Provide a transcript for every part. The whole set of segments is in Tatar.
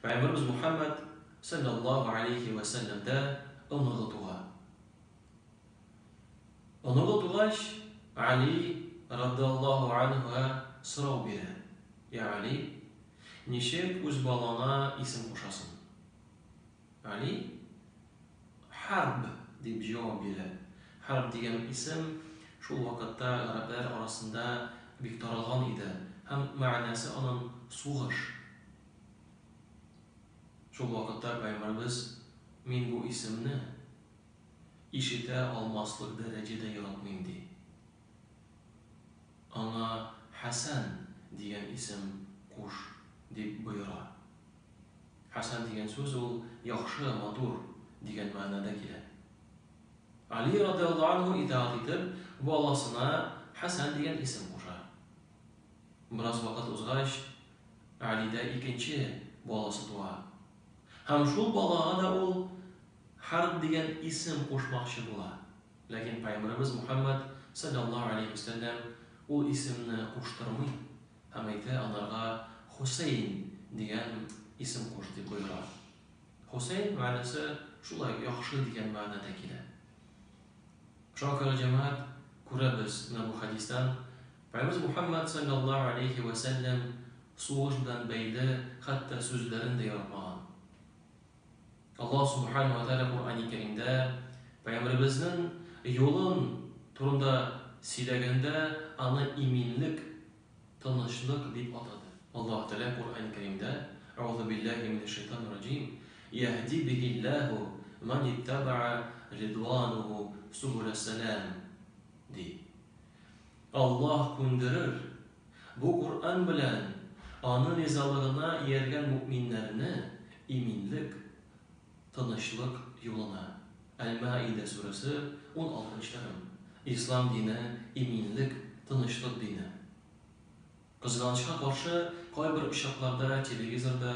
Peygamberimiz Muhammed sallallahu aleyhi ve sellem'de ınıgıtuğa. Inıgıtuğaş Ali radıyallahu anhu'a sırav biri. Ya Ali, nişek öz balana isim koşasın. Ali, Harb deyip cevap biri. Harb degan isim şu vakitte Araplar arasında bik taralgan idi. Hem manası onun soğuş. Şu vakitte Peygamberimiz men bu isimni işite almaslık derecede yaratmayayım diye. Ana Hasan degan isim koş deyip buyura. Hasan degan söz ol yaxşı, matur degan ma'noda keladi. Ali radıyallahu anhu itaat etib bolasına Hasan degan isim qo'shadi. Biroz vaqt o'zg'ach Alida ikkinchi bolasi tug'adi. Ham shu bolaga da ol Harb degan isim qo'shmoqchi bo'ladi. Lekin Payg'ambarimiz Muhammad sallallohu alayhi vasallam o isimni qo'shtirmay, ham aytadi ularga Husayn degan isim qo'sh deb buyuradi. Husayn ma'nosi shulay yaxshi degan ma'noda keladi. Shokir jamoat ko'ramiz bu hadisdan Payg'ambarimiz Muhammad sallallohu alayhi vasallam so'z bilan bayli hatto so'zlarini da yaratmagan. Allah subhanahu wa ta'ala Qur'oni Karimda Payg'ambarimizning yo'lin turunda siylaganda ana iminlik, tanışlık deb atadi. Allah Teala Qur'oni Karimda Euzu billahi mineşşeytanirracim yahdi bihillahu man ittaba'a ridvanuhu subules selam di. Allah kundirir bu Qur'on bilan onun rizalığına yergen müminlerini iminlik, tanışlık yoluna. El-Maide suresi 16. İslam dini iminlik, tanışlık dini. Kızgınçlığa karşı kayber uşaklarda, televizorda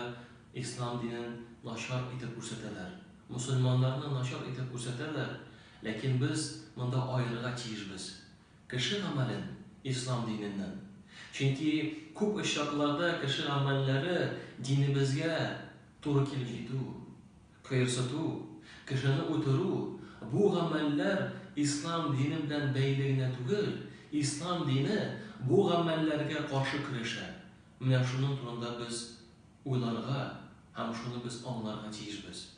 İslam dinin naşar etip ko'rsatadilar. Müslümanlarni naşar etip ko'rsatadilar. Lekin biz bunda ayrıga çizimiz. Kişi amelin İslam dininden. Çünkü ko'p uşaklarda kişi amelleri dinimizge to'g'ri kelmaydi. Kırsatı, kişini o'tiru. Bu ameller İslam dini bilan beyligine tugul. İslam dini bu amellerge karşı kirişe. Mana şunun turunda biz ularga, hem şunu biz onlarga çizimiz.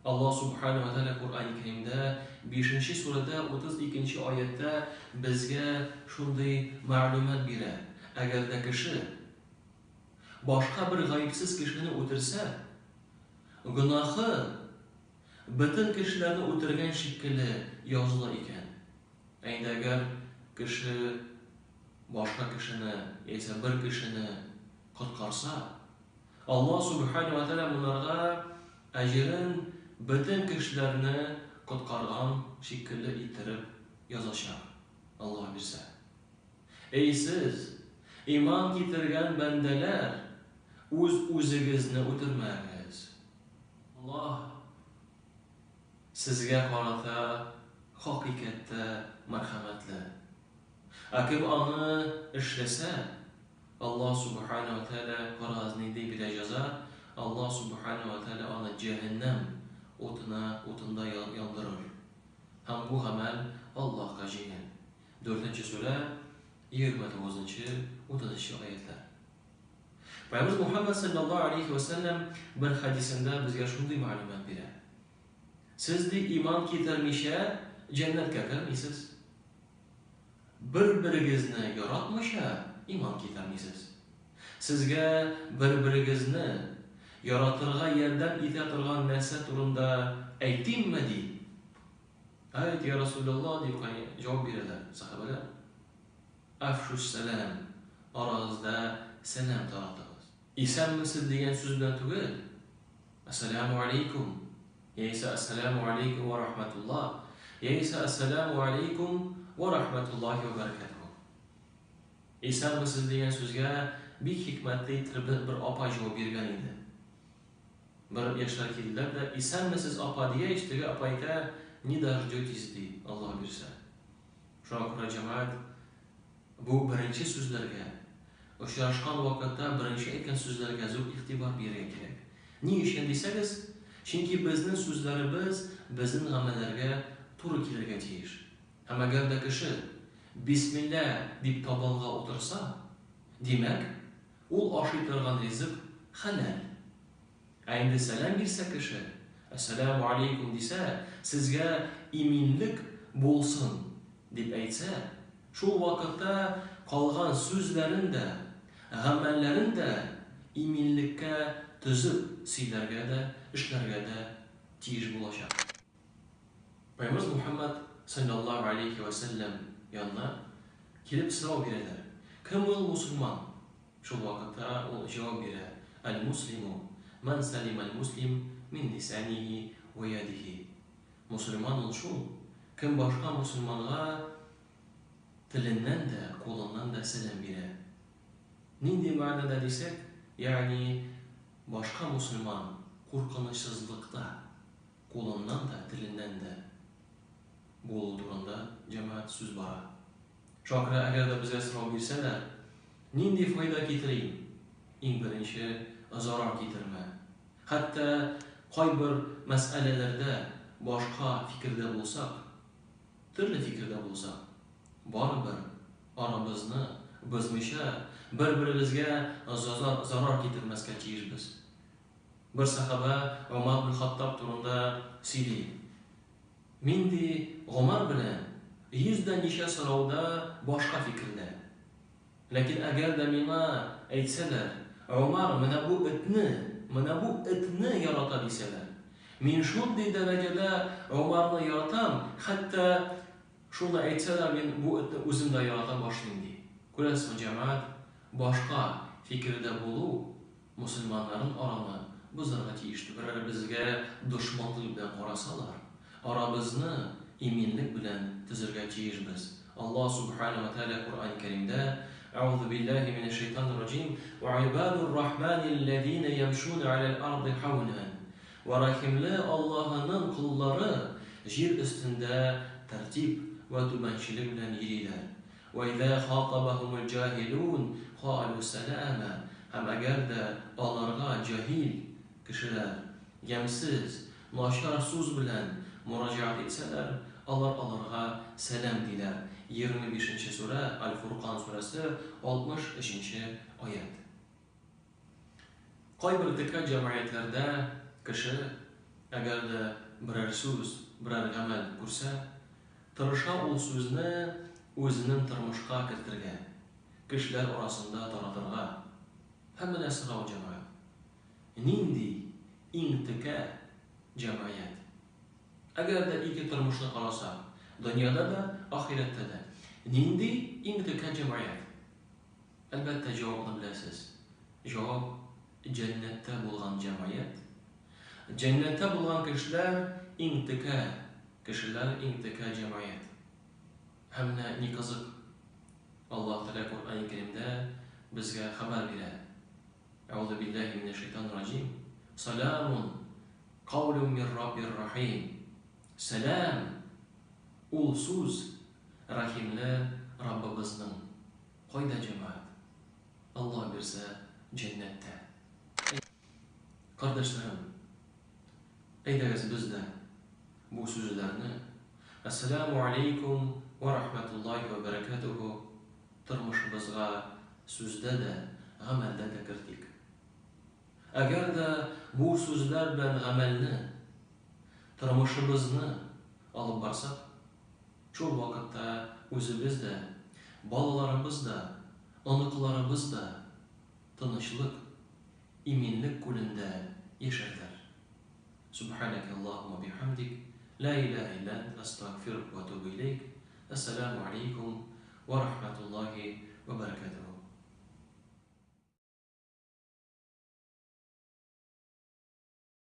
Allah subhanahu wa ta'ala Qur'oni Karimda 5. surada 32. oyatda bizga shunday ma'lumot beradi. Agarda kishi boshqa bir g'aybsiz kishini o'tirsa, gunohi butun kishilarni o'tirgan shekilli yozilar ekan. Endi agar kishi boshqa kishini esa bir kishini qutqarsa, Allah subhanahu wa ta'ala ularga ajrin butun kishilarni qutqargan shekilli itirib yozashar. Allah bilsa. Ey siz iman keltirgan bandalar, o'z-o'zingizni o'tirmangiz. Allah sizga qarata haqiqatda marhamatli. Akim onu ishlasa, Allah subhanahu wa ta'ala G'arozniyda bila jaza, Allah subhanahu wa ta'ala onu cehennem o'tida yondirir. Ham bu amal Allohga yengil. 4-sura 29-30 oyatlar. Payg'ambarimiz Muhammad sallallohu alayhi va sallam bir hadisida bizga shunday ma'lumot beradi. Sizda iymon keltirmishsa jannatga kirmaysiz. Bir-biringizni yaratmasa iymon keltirmaysiz. Sizga bir-biringizni yaratirga yordam eta turgan narsa turida aytdimmi deydi. Ayt ya Rasululloh deb javob beradilar sahobalar. Afshus salam, orangizda salam taratamiz. Isanmisiz degan so'z bilan tugul. Assalomu alaykum. Yeysa assalomu alaykum va rahmatulloh. Yeysa assalomu alaykum va rahmatullohi va barakatuh. Isanmisiz degan so'zga bir hikmatli bir opa javob bergan edi. Bir yoshlar keldilar-da, isanmisiz opa deya eshitiga opa ayta, "Ni darjotiz" deydi, Alloh bilsa. Shukr jamoat bu birinchi so'zlarga, uchrashgan vaqtda birinchi aytgan so'zlarga zo'r e'tibor berish kerak. Ни өчен дисәгез, чөнки безнең сүзләребез безнең гамәлләргә туры килергә тиеш. Һәм әгәр дә кеше бисмилла дип табынга утырса, димәк, ул ашый торган ризык хәләл. Ә инде сәлам бирсә кеше, ассаламу алейкум дисә, сезгә иминлек булсын дип әйтсә, шул вакытта калган сүзләрен дә, гамәлләрен дә иминлеккә төзеп сөйләргә дә, эшләргә дә тиеш булачак. Пайгамбар Мухаммад саллаллаху алейхи ва саллям янына килеп сорау бирәләр. Кем ул мусульман? Шул вакытта ул җавап бирә: "Аль-муслиму ман салима аль-муслим мин лисаниhi ва ядиhi." Мусульман ул шул, кем башка мусульманга теленнән дә, кулыннан да сәлам бирә. Нинди мәгънәдә дисәк, ягъни башка мусульман куркынычсызлыкта, кулыннан да, теленнән дә булу турында җәмәгать сүз бара. Шакира әгәр дә безгә сорау бирсәләр, нинди файда китерим? Иң беренче зарар китермә. Хәтта кайбер мәсьәләләрдә башка фикердә булсак, төрле фикердә булсак, барыбер арабызны бозмыйча бер-беребезгә зарар китермәскә тиешбез. Бер сахаба Умар ибн Хаттаб турында сөйли. Мин ди Умар белән 100дән ничә сорауда башка фикердә. Ләкин әгәр дә миңа әйтсәләр, Умар менә бу этне ярата дисәләр, мин шундый дәрәҗәдә Умарны яратам, хәтта шуны әйтсәләр, мин бу этне үзем дә ярата башлыйм ди. Күрәсезме, җәмәгать, башка фикердә булу мусульманнарның араны бозарга тиеш. Бер-беребезгә дошманлык белән карасалар, арабызны иминлек белән төзергә тиешбез. Аллаһ субханаһу ва тааля Куръан Кәримдә: "Аузу биллаһи минаш шайтанир раҗим ва ибадур рахманиллазина ямшуна алал арди хауnan." Ва рахимле Аллаһның куллары җир өстендә тәртип ва түбәнчелек белән йөриләр. Ва иза хатабахумул җахилун қалу салама. Һәм әгәр дә аларга җаһил кешеләр, ямсыз, начар сүз белән мураҗаат итсәләр, аларга сәлам диләр. 25-нче сура, Аль-Фуркан сурасы, 63-нче аят. Кайбер диккәт җәмгыятьләрдә кеше әгәр дә берәр сүз, берәр гамәл күрсә, тырыша ул сүзне үзенең тормышка кертергә, кешеләр арасында таратырга. Һәм менә сорау җәмгыять. Нинди иң текә җәмгыять? Әгәр дә ике тормышны караса, дөньяда да, ахирәттә дә, нинди иң текә җәмгыять? Әлбәттә җавапны беләсез. Җавап җәннәттә булган җәмгыять. Җәннәттә булган кешеләр иң текә кешеләр, иң текә җәмгыять. Һәм менә ни кызык, Аллаһ Тәгалә Куръан Кәримдә безгә хәбәр бирә. Аузу биллаһи минаш шайтанир раҗим. Саламун каулун мир раббир рахим. Сәлам ул сүз рахимле Раббыбызның. Кайда җәмгыять? Аллаһ бирсә җәннәттә. Кардәшләрем, әйдәгез без дә бу сүзләрне Ассаламу алейкум ва рахматуллахи ва баракатуху тормышыбызга сүздә дә, гамәлдә дә кертик. Әгәр дә бу сүзләр белән гамәлне, тормышыбызны алып барсак, шул вакытта үзебез дә, балаларыбыз да, оныкларыбыз да тынычлык, иминлек күлендә яшәрләр. Субханака Аллаһумма бихамдик, ла илаха илля анта, астагфирука ва атубу илейк. Ассаламу алейкум ва рахматуллахи ва баракатуху.